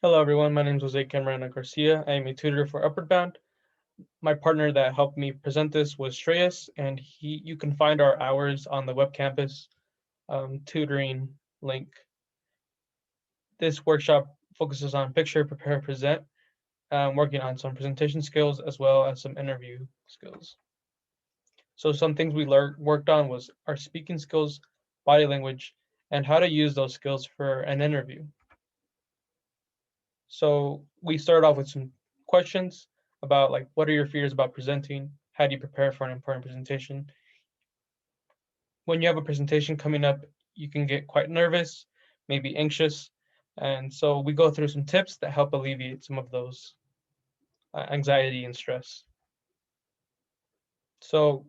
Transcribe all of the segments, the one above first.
Hello, everyone. My name is Jose Camarena Garcia. I am a tutor for Upward Bound. My partner that helped me present this was Shreyas, and you can find our hours on the web campus tutoring link. This workshop focuses on picture, prepare, present, working on some presentation skills as well as some interview skills. So some things we worked on was our speaking skills, body language, and how to use those skills for an interview. So we started off with some questions about like what are your fears about presenting? How do you prepare for an important presentation? When you have a presentation coming up, you can get quite nervous, maybe anxious. And so we go through some tips that help alleviate some of those anxiety and stress. So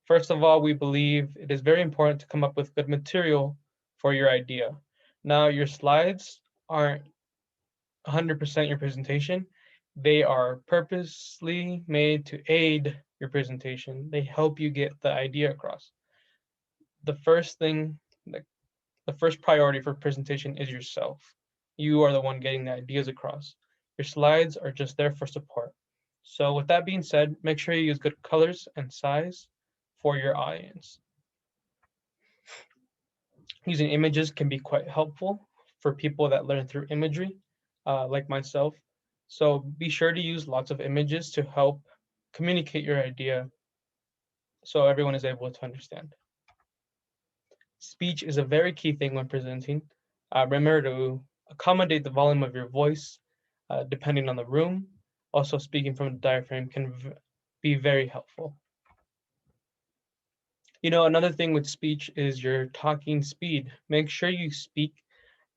first of all, we believe it is very important to come up with good material for your idea. Now, your slides aren't 100% your presentation. They are purposely made to aid your presentation. They help you get the idea across. The first thing, the first priority for presentation is yourself. You are the one getting the ideas across. Your slides are just there for support. So with that being said, make sure you use good colors and size for your audience. Using images can be quite helpful for people that learn through imagery, like myself. So be sure to use lots of images to help communicate your idea so everyone is able to understand. Speech is a very key thing when presenting. Remember to accommodate the volume of your voice depending on the room. Also, speaking from the diaphragm can be very helpful. Another thing with speech is your talking speed. Make sure you speak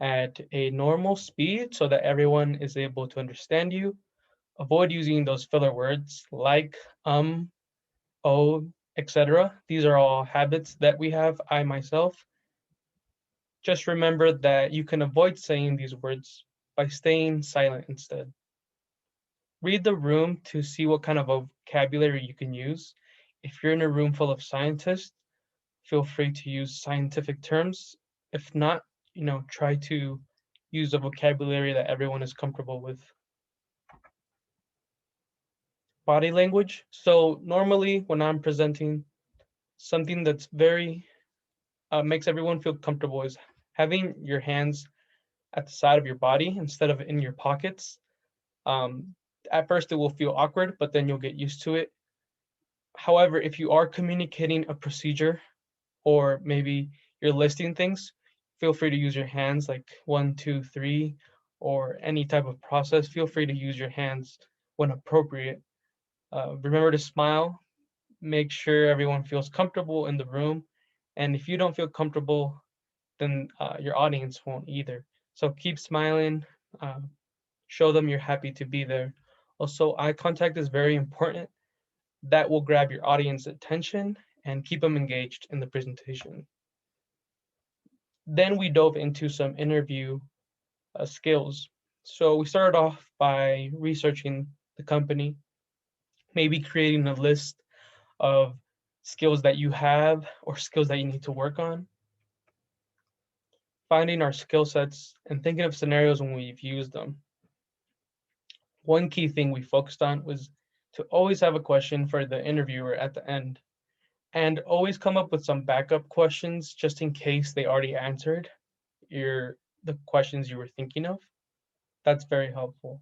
at a normal speed so that everyone is able to understand you. Avoid using those filler words like, oh, etc. These are all habits that we have, I myself. Just remember that you can avoid saying these words by staying silent instead. Read the room to see what kind of vocabulary you can use. If you're in a room full of scientists, feel free to use scientific terms. If not, try to use a vocabulary that everyone is comfortable with. Body language. So normally when I'm presenting, something that's very makes everyone feel comfortable is having your hands at the side of your body instead of in your pockets. Um, at first it will feel awkward, but then you'll get used to it. However, if you are communicating a procedure or maybe you're listing things, feel free to use your hands like 1, 2, 3, or any type of process. Feel free to use your hands when appropriate. Remember to smile. Make sure everyone feels comfortable in the room. And if you don't feel comfortable, then your audience won't either. So keep smiling. Uh, show them you're happy to be there. Also, eye contact is very important. That will grab your audience attention and keep them engaged in the presentation. Then we dove into some interview skills. So we started off by researching the company, maybe creating a list of skills that you have or skills that you need to work on, finding our skill sets and thinking of scenarios when we've used them. One key thing we focused on was to always have a question for the interviewer at the end and always come up with some backup questions just in case they already answered the questions you were thinking of. That's very helpful.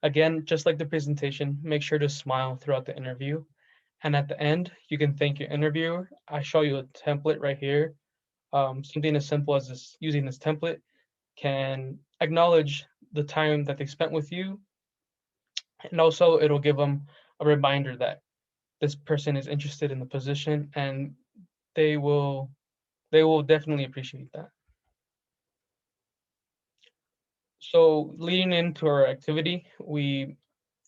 Again, just like the presentation, make sure to smile throughout the interview. And at the end, you can thank your interviewer. I show you a template right here. Something as simple as this, using this template can acknowledge the time that they spent with you. And also it'll give them a reminder that this person is interested in the position and they will they will definitely appreciate that. So leading into our activity, we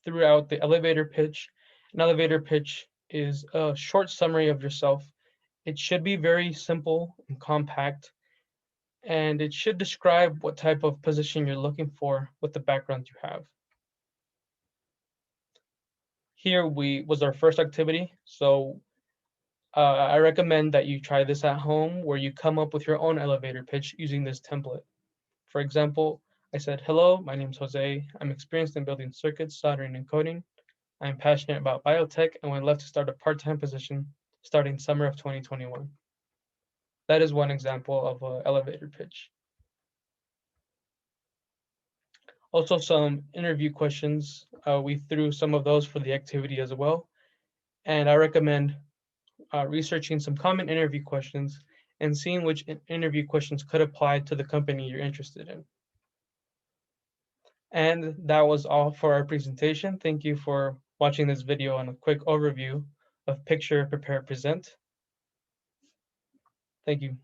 threw out the elevator pitch. An elevator pitch is a short summary of yourself. It should be very simple and compact, and it should describe what type of position you're looking for with the background you have. Here was our first activity. So I recommend that you try this at home where you come up with your own elevator pitch using this template. For example, I said, hello, my name is Jose. I'm experienced in building circuits, soldering, and coding. I'm passionate about biotech and would love to start a part-time position starting summer of 2021. That is one example of an elevator pitch. Also, some interview questions. We threw some of those for the activity as well. And I recommend researching some common interview questions and seeing which interview questions could apply to the company you're interested in. And that was all for our presentation. Thank you for watching this video and a quick overview of Picture, Prepare, Present. Thank you.